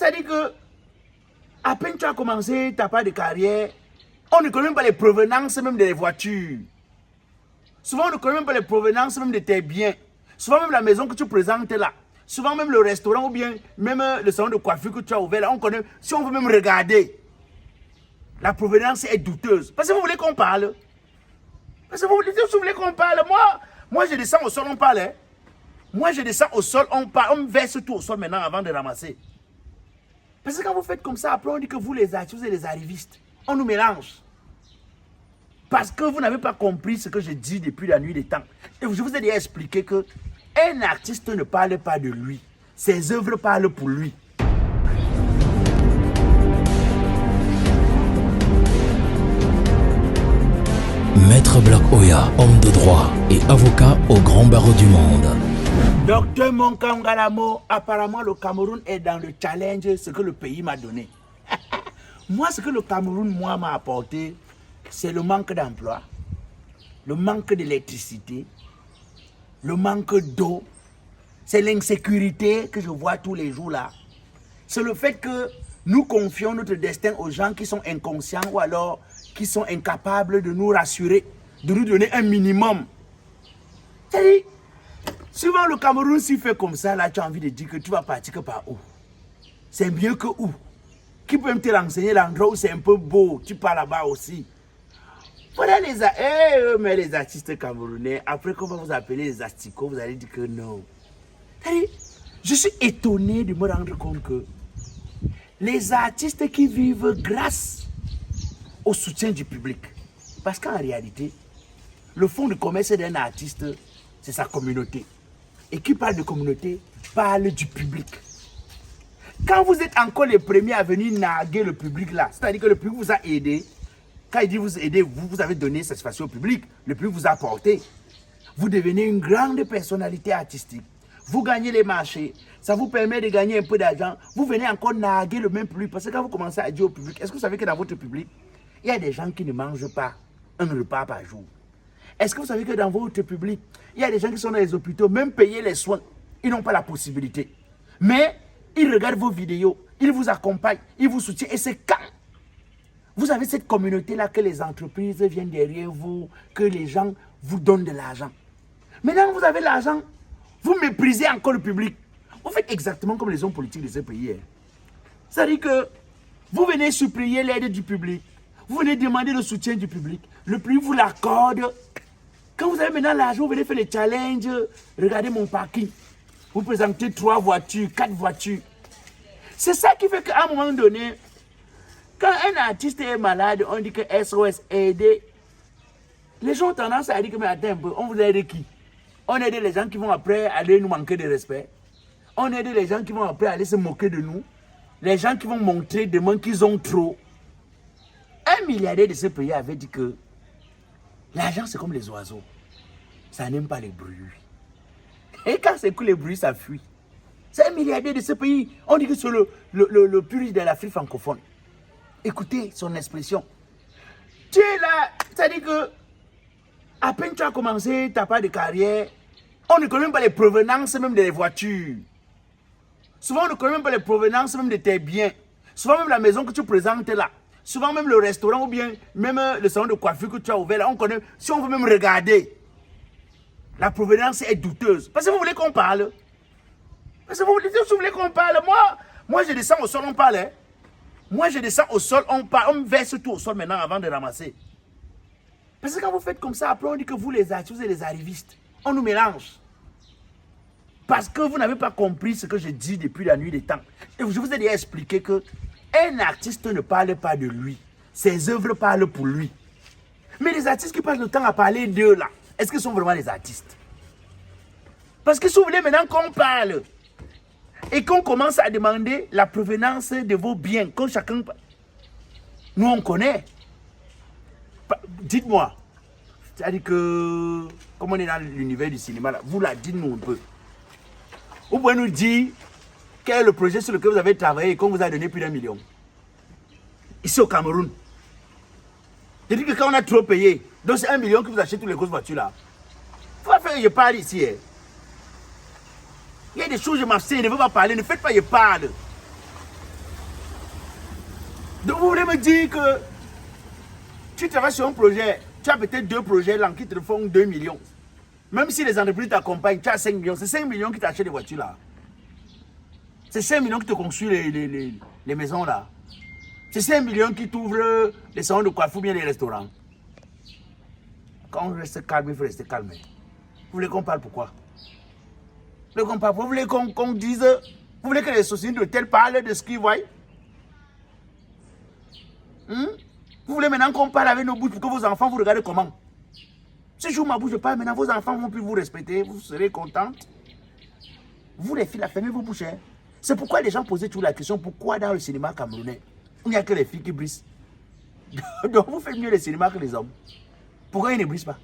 C'est-à-dire que, à peine tu as commencé ta part de carrière, on ne connaît même pas les provenances même des voitures. Souvent, on ne connaît même pas les provenances même de tes biens. Souvent, même la maison que tu présentes là. Souvent, même le restaurant ou bien même le salon de coiffure que tu as ouvert là, on connaît. Si on veut même regarder, la provenance est douteuse. Parce que vous voulez qu'on parle. Parce que vous voulez qu'on parle. Moi, je descends au sol, on parle. Hein. Moi, je descends au sol, on parle. On me verse tout au sol maintenant avant de ramasser. Parce que quand vous faites comme ça, après on dit que vous les artistes, vous êtes les arrivistes. On nous mélange. Parce que vous n'avez pas compris ce que je dis depuis la nuit des temps. Et je vous ai déjà expliqué que un artiste ne parle pas de lui. Ses œuvres parlent pour lui. Maître Black Oya, homme de droit et avocat au grand barreau du monde. Docteur Monkangalamo, apparemment le Cameroun est dans le challenge, ce que le pays m'a donné. Moi, ce que le Cameroun, m'a apporté, c'est le manque d'emploi, le manque d'électricité, le manque d'eau, c'est l'insécurité que je vois tous les jours là. C'est le fait que nous confions notre destin aux gens qui sont inconscients ou alors qui sont incapables de nous rassurer, de nous donner un minimum. C'est-à-dire, souvent le Cameroun s'il fait comme ça, là tu as envie de dire que tu vas partir que par où? C'est mieux que où? Qui peut me te renseigner l'endroit où c'est un peu beau? Tu pars là-bas aussi. Voilà mais les artistes camerounais, après qu'on va vous appeler les asticots, vous allez dire que non. Je suis étonné de me rendre compte que les artistes qui vivent grâce au soutien du public, parce qu'en réalité, le fonds de commerce d'un artiste, c'est sa communauté. Et qui parle de communauté, parle du public. Quand vous êtes encore les premiers à venir narguer le public là, c'est-à-dire que le public vous a aidé, quand il dit vous aider, vous avez donné satisfaction au public, le public vous a apporté. Vous devenez une grande personnalité artistique. Vous gagnez les marchés, ça vous permet de gagner un peu d'argent. Vous venez encore narguer le même public. Parce que quand vous commencez à dire au public, est-ce que vous savez que dans votre public, il y a des gens qui ne mangent pas un repas par jour? Est-ce que vous savez que dans votre public, il y a des gens qui sont dans les hôpitaux, même payer les soins, ils n'ont pas la possibilité. Mais ils regardent vos vidéos, ils vous accompagnent, ils vous soutiennent. Et c'est quand vous avez cette communauté-là que les entreprises viennent derrière vous, que les gens vous donnent de l'argent. Maintenant que vous avez l'argent, vous méprisez encore le public. Vous faites exactement comme les hommes politiques de ce pays. C'est-à-dire que vous venez supplier l'aide du public. Vous venez demander le soutien du public. Le public vous l'accorde. Quand vous avez maintenant l'argent, vous venez faire les challenges. Regardez mon parking. Vous présentez 3 voitures, 4 voitures. C'est ça qui fait qu'à un moment donné, quand un artiste est malade, on dit que SOS aider. Les gens ont tendance à dire que mais attends un peu, on vous aide qui? On aide les gens qui vont après aller nous manquer de respect. On aide les gens qui vont après aller se moquer de nous. Les gens qui vont montrer demain qu'ils ont trop. Un milliardaire de ce pays avait dit que l'argent c'est comme les oiseaux. Ça n'aime pas les bruits. Et quand c'est que les bruits, ça fuit. C'est un milliardaire de ce pays. On dit que c'est le plus riche de l'Afrique francophone. Écoutez son expression. Tu es là, c'est-à-dire que à peine tu as commencé ta part de carrière, on ne connaît même pas les provenances même des voitures. Souvent, on ne connaît même pas les provenances même de tes biens. Souvent, même la maison que tu présentes là. Souvent, même le restaurant ou bien même le salon de coiffure que tu as ouvert là, on connaît. Si on veut même regarder, la provenance est douteuse. Parce que vous voulez qu'on parle. Parce que vous voulez qu'on parle. Moi, je descends au sol, on parle. Hein. Moi, je descends au sol, on parle. On me verse tout au sol maintenant avant de ramasser. Parce que quand vous faites comme ça, après on dit que vous les artistes, vous êtes les arrivistes. On nous mélange. Parce que vous n'avez pas compris ce que je dis depuis la nuit des temps. Et je vous ai déjà expliqué que un artiste ne parle pas de lui. Ses œuvres parlent pour lui. Mais les artistes qui passent le temps à parler d'eux là, est-ce qu'ils sont vraiment des artistes? Parce que si vous voulez maintenant qu'on parle et qu'on commence à demander la provenance de vos biens, que chacun... Nous on connaît. Dites-moi. C'est-à-dire que, comme on est dans l'univers du cinéma, là, vous là, dites-nous un peu. Vous pouvez nous dire quel est le projet sur lequel vous avez travaillé et qu'on vous a donné plus d'1 million. Ici au Cameroun. Je dis que quand on a trop payé, donc c'est 1 million que vous achetez toutes les grosses voitures là. Il faut faire, je parle ici. Hein. Il y a des choses, je m'abstiens, je ne veux pas parler, ne faites pas, je parle. Donc vous voulez me dire que tu travailles sur un projet, tu as peut-être 2 projets là qui te font 2 millions. Même si les entreprises t'accompagnent, tu as 5 millions. C'est 5 millions qui t'achètent des voitures là. C'est 5 millions qui te construisent les maisons là. C'est 5 millions qui t'ouvrent les salons de coiffure ou bien les restaurants. Quand on reste calme, il faut rester calme. Vous voulez qu'on parle pourquoi? Vous voulez qu'on dise, vous voulez que les sociétés d'hôtels parlent de ce qu'ils voient? Vous voulez maintenant qu'on parle avec nos bouches pour que vos enfants vous regardent comment? Si j'ouvre ma bouche, je parle maintenant, vos enfants vont plus vous respecter, vous serez contente. Vous les filles, fermez vos bouches. C'est pourquoi les gens posaient toujours la question, pourquoi dans le cinéma camerounais, il n'y a que les filles qui brisent? Donc vous faites mieux le cinéma que les hommes. Pourquoi ils ne brisent pas?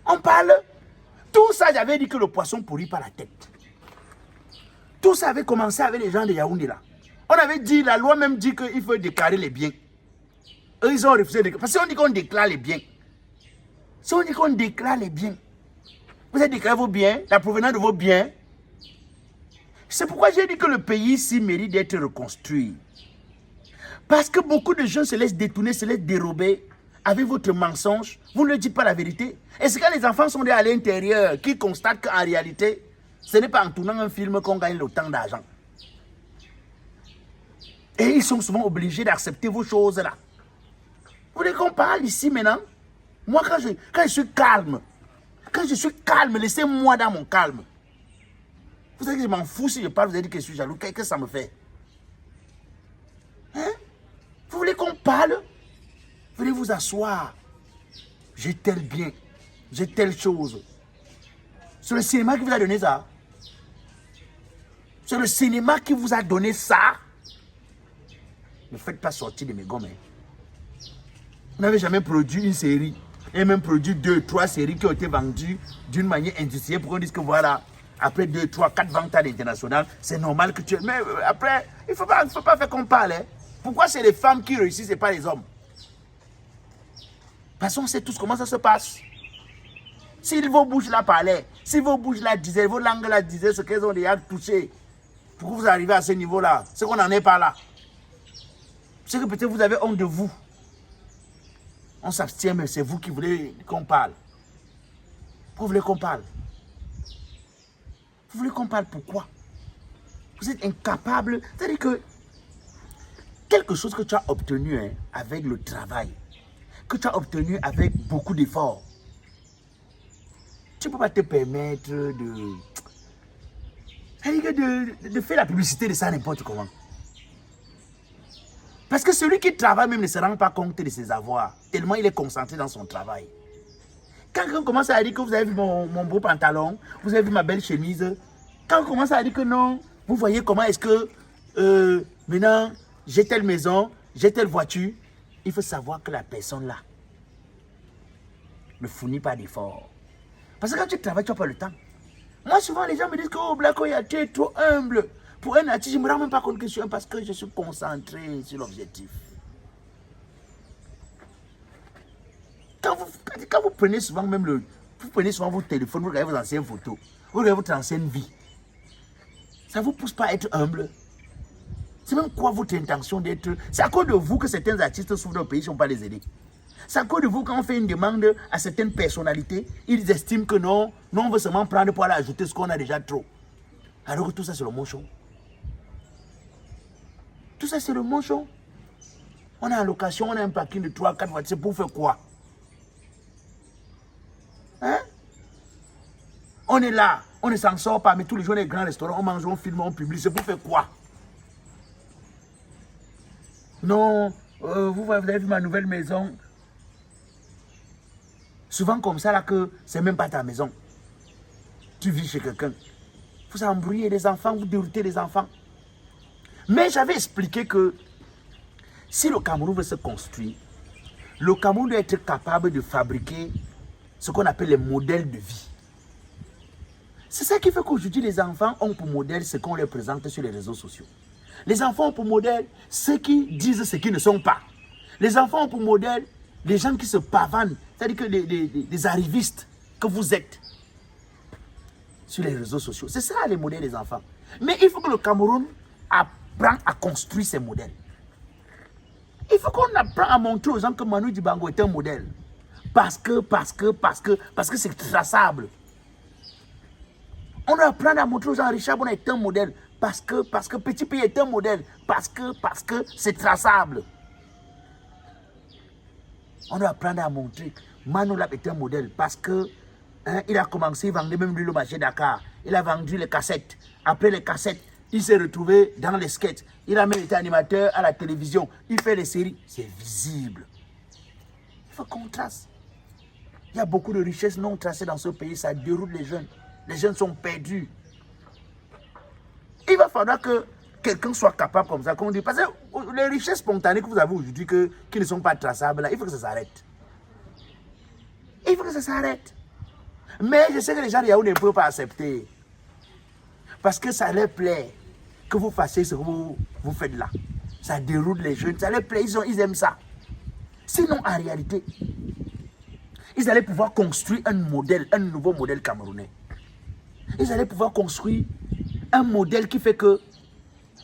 On parle. Tout ça, j'avais dit que le poisson pourrit par la tête. Tout ça avait commencé avec les gens de Yaoundé là. On avait dit, la loi même dit qu'il faut déclarer les biens. Eux, ils ont refusé de déclarer. Parce qu'on dit qu'on déclare les biens. Si on dit qu'on déclare les biens, vous avez déclaré vos biens, la provenance de vos biens. C'est pourquoi j'ai dit que le pays ici mérite d'être reconstruit. Parce que beaucoup de gens se laissent détourner, se laissent dérober avec votre mensonge. Vous ne dites pas la vérité. Et c'est quand les enfants sont à l'intérieur qui constatent qu'en réalité, ce n'est pas en tournant un film qu'on gagne autant d'argent. Et ils sont souvent obligés d'accepter vos choses-là. Vous voulez qu'on parle ici maintenant? Moi, quand je suis calme, laissez-moi dans mon calme. Vous savez que je m'en fous si je parle, vous avez dit que je suis jaloux. Qu'est-ce que ça me fait? Hein? Vous voulez qu'on parle? Venez vous asseoir. J'ai tel bien, j'ai telle chose. C'est le cinéma qui vous a donné ça. C'est le cinéma qui vous a donné ça. Ne faites pas sortir de mes gommes. Vous n'avez jamais produit une série. Et même produit 2, 3 séries qui ont été vendues d'une manière industrielle pour qu'on dise que voilà, après 2, 3, 4 ventes à l'international, c'est normal que tu... Mais après, il ne faut pas faire qu'on parle. Hein. Pourquoi c'est les femmes qui réussissent et pas les hommes? Parce qu'on sait tous comment ça se passe. Si vos bouches là parlaient, si vos bouches là disaient, vos langues là disaient ce qu'elles ont déjà touché, pour que vous arrivez à ce niveau-là, c'est qu'on n'en est pas là. C'est que peut-être vous avez honte de vous. On s'abstient, mais c'est vous qui voulez qu'on parle. Vous voulez qu'on parle? Vous voulez qu'on parle pourquoi? Vous êtes incapable. C'est-à-dire que quelque chose que tu as obtenu hein, avec le travail, que tu as obtenu avec beaucoup d'efforts, tu ne peux pas te permettre de faire la publicité de ça n'importe comment. Parce que celui qui travaille même ne se rend pas compte de ses avoirs, tellement il est concentré dans son travail. Quand on commence à dire que vous avez vu mon beau pantalon, vous avez vu ma belle chemise, quand on commence à dire que non, vous voyez comment est-ce que maintenant j'ai telle maison, j'ai telle voiture, il faut savoir que la personne là ne fournit pas d'efforts. Parce que quand tu travailles, tu n'as pas le temps. Moi souvent les gens me disent que oh Black Oya, tu es trop humble. Pour un artiste, je ne me rends même pas compte que je suis humble parce que je suis concentré sur l'objectif. Quand vous prenez souvent même vous prenez souvent votre téléphone, vous regardez vos anciennes photos, vous regardez votre ancienne vie, ça ne vous pousse pas à être humble. C'est même quoi votre intention d'être... C'est à cause de vous que certains artistes souffrent dans le pays, ils ne sont pas les aider. C'est à cause de vous quand on fait une demande à certaines personnalités, ils estiment que non, on veut seulement prendre pour aller ajouter ce qu'on a déjà trop. Alors que tout ça c'est le manchon. Tout ça c'est le manchon. On a en location, on a un parking de 3, 4 voitures, c'est pour faire quoi? Hein? On est là, on ne s'en sort pas, mais tous les jours, les grands restaurants, on mange, on filme, on publie. C'est pour faire quoi? Non, vous avez vu ma nouvelle maison. Souvent comme ça, là, que c'est même pas ta maison. Tu vis chez quelqu'un. Vous embrouillez les enfants, vous déroutez les enfants. Mais j'avais expliqué que si le Cameroun veut se construire, le Cameroun doit être capable de fabriquer ce qu'on appelle les modèles de vie. C'est ça qui fait qu'aujourd'hui, les enfants ont pour modèle ce qu'on leur présente sur les réseaux sociaux. Les enfants ont pour modèle ceux qui disent ce qu'ils ne sont pas. Les enfants ont pour modèle les gens qui se pavanent, c'est-à-dire que les arrivistes que vous êtes sur les réseaux sociaux. C'est ça les modèles des enfants. Mais il faut que le Cameroun apprenne à construire ces modèles. Il faut qu'on apprenne à montrer aux gens que Manu Dibango est un modèle. Parce que c'est traçable. On doit apprendre à montrer aux gens Richard Bona est un modèle. Parce que Petit Pays est un modèle. Parce que c'est traçable. On doit apprendre à montrer Manu Lab est un modèle. Parce que il a commencé, il vendait même le marché Dakar. Il a vendu les cassettes. Après les cassettes, il s'est retrouvé dans les sketchs. Il a même été animateur à la télévision. Il fait les séries. C'est visible. Il faut qu'on trace. Il y a beaucoup de richesses non tracées dans ce pays. Ça déroule les jeunes. Les jeunes sont perdus. Il va falloir que quelqu'un soit capable comme ça. Comme on dit, parce que les richesses spontanées que vous avez aujourd'hui, qui ne sont pas traçables, là, il faut que ça s'arrête. Il faut que ça s'arrête. Mais je sais que les gens de Yahoo ne peuvent pas accepter. Parce que ça leur plaît que vous fassiez ce que vous faites là. Ça déroule les jeunes, ça leur plaît, ils aiment ça. Sinon, en réalité, ils allaient pouvoir construire un modèle, un nouveau modèle camerounais. Ils allaient pouvoir construire un modèle qui fait que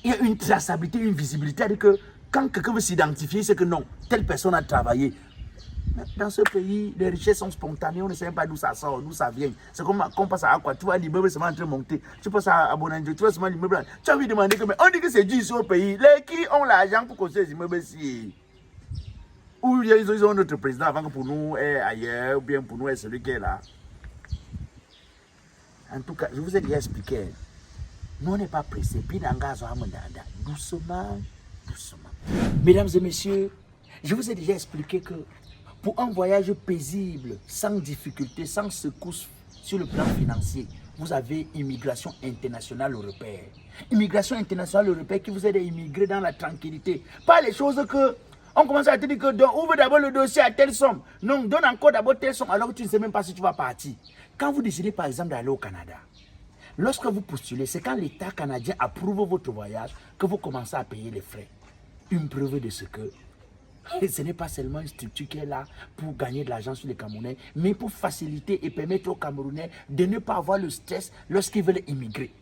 il y a une traçabilité, une visibilité. C'est-à-dire que quand quelqu'un veut s'identifier, c'est que non, telle personne a travaillé. Mais dans ce pays, les richesses sont spontanées, on ne sait même pas d'où ça sort, d'où ça vient. C'est comme quand on passe à quoi. Tu vois l'immeuble seulement en train de monter. Tu passes à Bonanjo, tu vois seulement l'immeuble. Tu as envie de demander que, mais on dit que c'est dû ici au pays. Les qui ont l'argent pour construire les immeubles ici? Ou ils ont notre président avant que pour nous est ailleurs, ou bien pour nous est celui qui est là. En tout cas, je vous ai déjà expliqué. Nous, on n'est pas pressés. Doucement, doucement. Mesdames et messieurs, je vous ai déjà expliqué que pour un voyage paisible, sans difficulté, sans secousse sur le plan financier, vous avez Immigration Internationale Européenne. Immigration Internationale Européenne qui vous aide à immigrer dans la tranquillité. Pas les choses que on commence à te dire que ouvre d'abord le dossier à telle somme. Non, donne encore d'abord telle somme alors que tu ne sais même pas si tu vas partir. Quand vous décidez par exemple d'aller au Canada, lorsque vous postulez, c'est quand l'État canadien approuve votre voyage que vous commencez à payer les frais. Une preuve de ce que ce n'est pas seulement une structure qui est là pour gagner de l'argent sur les Camerounais, mais pour faciliter et permettre aux Camerounais de ne pas avoir le stress lorsqu'ils veulent immigrer.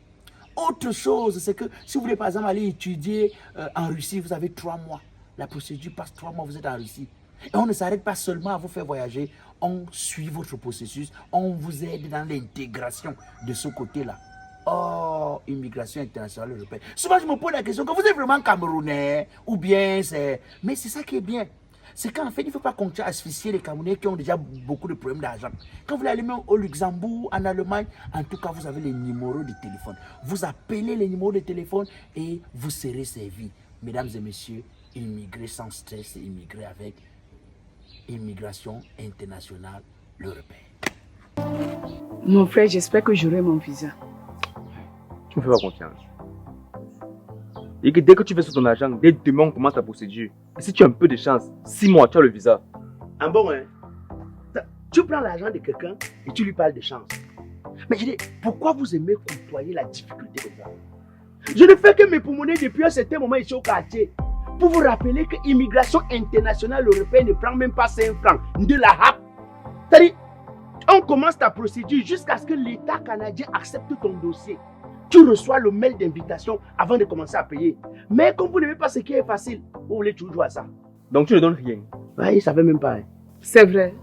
Autre chose, c'est que si vous voulez par exemple aller étudier en Russie, vous avez 3 mois. La procédure passe 3 mois, vous êtes en Russie. Et on ne s'arrête pas seulement à vous faire voyager, on suit votre processus, on vous aide dans l'intégration de ce côté-là. Oh, immigration internationale européenne. Souvent, je me pose la question, que vous êtes vraiment Camerounais ou bien c'est... Mais c'est ça qui est bien. C'est qu'en fait, il ne faut pas continuer à asphyxier les Camerounais qui ont déjà beaucoup de problèmes d'argent. Quand vous allez même au Luxembourg, en Allemagne, en tout cas, vous avez les numéros de téléphone. Vous appelez les numéros de téléphone et vous serez servis. Mesdames et messieurs, immigrer sans stress et immigrer avec Immigration Internationale Européenne. Mon frère, j'espère que j'aurai mon visa. Tu me fais pas confiance. Et que dès que tu fais sur ton argent, dès demain on commence la procédure. Et si tu as un peu de chance, 6 mois, tu as le visa. Ah bon, hein? Tu prends l'argent de quelqu'un et tu lui parles de chance. Mais je dis, pourquoi vous aimez côtoyer la difficulté comme ça? Je ne fais que m'époumoner depuis un certain moment ici au quartier pour vous rappeler que l'immigration internationale européenne ne prend même pas 5 francs de la HAP. C'est-à-dire, on commence ta procédure jusqu'à ce que l'État canadien accepte ton dossier. Tu reçois le mail d'invitation avant de commencer à payer. Mais comme vous n'aimez pas ce qui est facile, vous voulez toujours jouer à ça. Donc tu ne donnes rien. Ouais, il ne savait même pas. Hein. C'est vrai.